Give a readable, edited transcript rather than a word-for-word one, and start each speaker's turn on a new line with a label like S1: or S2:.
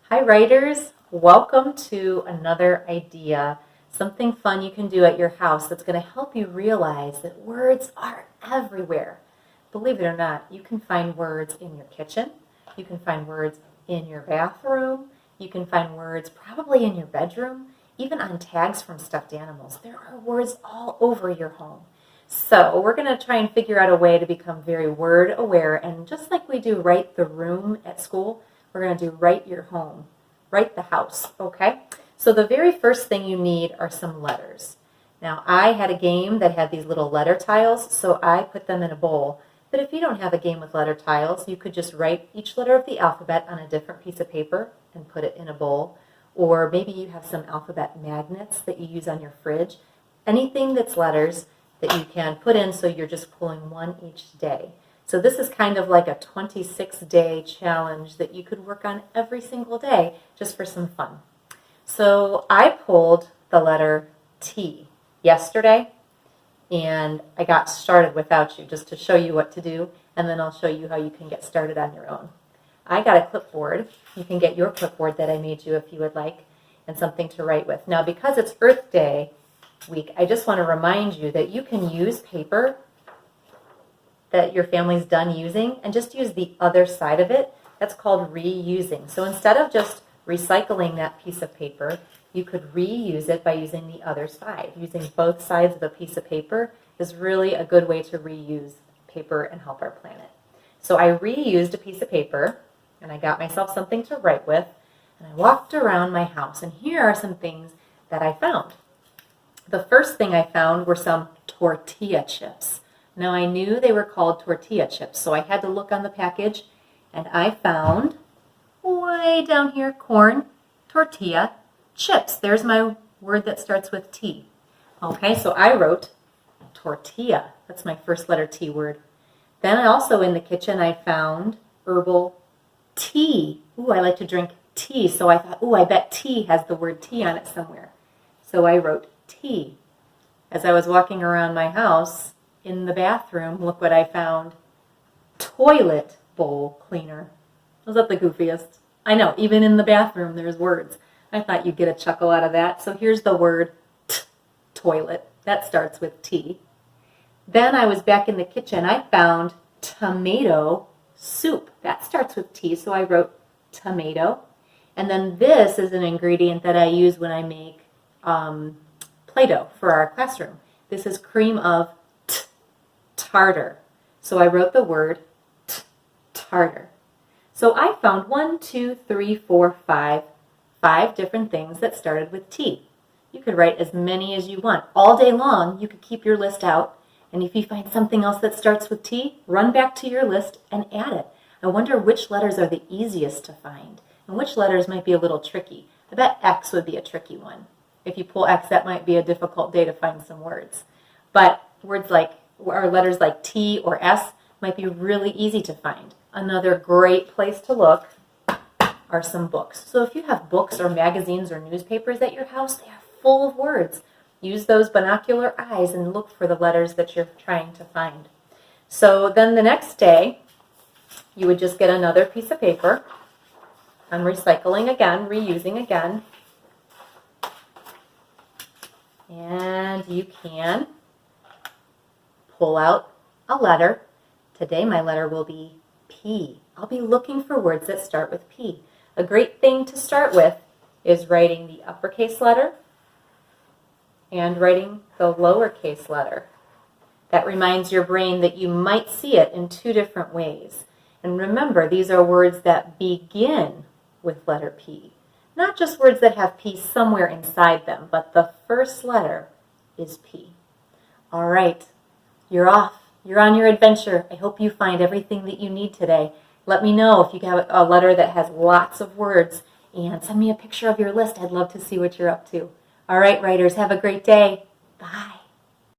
S1: Hi writers, welcome to another idea, something fun you can do at your house that's going to help you realize that words are everywhere. Believe it or not, you can find words in your kitchen, you can find words in your bathroom, you can find words probably in your bedroom, even on tags from stuffed animals. There are words all over your home. So we're going to try and figure out a way to become very word aware, and just like we do write the room at school, we're going to do write your home, write the house, okay? So the very first thing you need are some letters. Now I had a game that had these little letter tiles, so I put them in a bowl. But if you don't have a game with letter tiles, you could just write each letter of the alphabet on a different piece of paper and put it in a bowl. Or maybe you have some alphabet magnets that you use on your fridge. Anything that's letters that you can put in so you're just pulling one each day. So this is kind of like a 26-day challenge that you could work on every single day just for some fun. So I pulled the letter T yesterday, and I got started without you just to show you what to do, and then I'll show you how you can get started on your own. I got a clipboard. You can get your clipboard that I made you if you would like, and something to write with. Now because it's Earth Day week, I just want to remind you that you can use paper that your family's done using and just use the other side of it. That's called reusing. So instead of just recycling that piece of paper, you could reuse it by using the other side. Using both sides of a piece of paper is really a good way to reuse paper and help our planet. So I reused a piece of paper and I got myself something to write with, and I walked around my house, and here are some things that I found. The first thing I found were some tortilla chips. Now I knew they were called tortilla chips, so I had to look on the package, and I found way down here corn, tortilla, chips. There's my word that starts with T. Okay, so I wrote tortilla. That's my first letter T word. Then also in the kitchen I found herbal tea. Ooh, I like to drink tea, so I thought, ooh, I bet tea has the word tea on it somewhere. So I wrote tea. As I was walking around my house, in the bathroom, look what I found. Toilet bowl cleaner. Was that the goofiest? I know, even in the bathroom there's words. I thought you'd get a chuckle out of that. So here's the word toilet. That starts with T. Then I was back in the kitchen. I found tomato soup. That starts with T, so I wrote tomato. And then this is an ingredient that I use when I make Play-Doh for our classroom. This is cream of tartar. So I wrote the word tartar. So I found 5 different things that started with T. You could write as many as you want. All day long, you could keep your list out, and if you find something else that starts with T, run back to your list and add it. I wonder which letters are the easiest to find, and which letters might be a little tricky. I bet X would be a tricky one. If you pull X, that might be a difficult day to find some words. But words like, or letters like T or S might be really easy to find. Another great place to look are some books. So if you have books or magazines or newspapers at your house, they are full of words. Use those binocular eyes and look for the letters that you're trying to find. So then the next day, you would just get another piece of paper. I'm recycling again, reusing again. And you can pull out a letter. Today my letter will be P. I'll be looking for words that start with P. A great thing to start with is writing the uppercase letter and writing the lowercase letter. That reminds your brain that you might see it in 2 different ways. And remember, these are words that begin with letter P. Not just words that have P somewhere inside them, but the first letter is P. All right. You're off. You're on your adventure. I hope you find everything that you need today. Let me know if you have a letter that has lots of words, and send me a picture of your list. I'd love to see what you're up to. All right, writers, have a great day. Bye.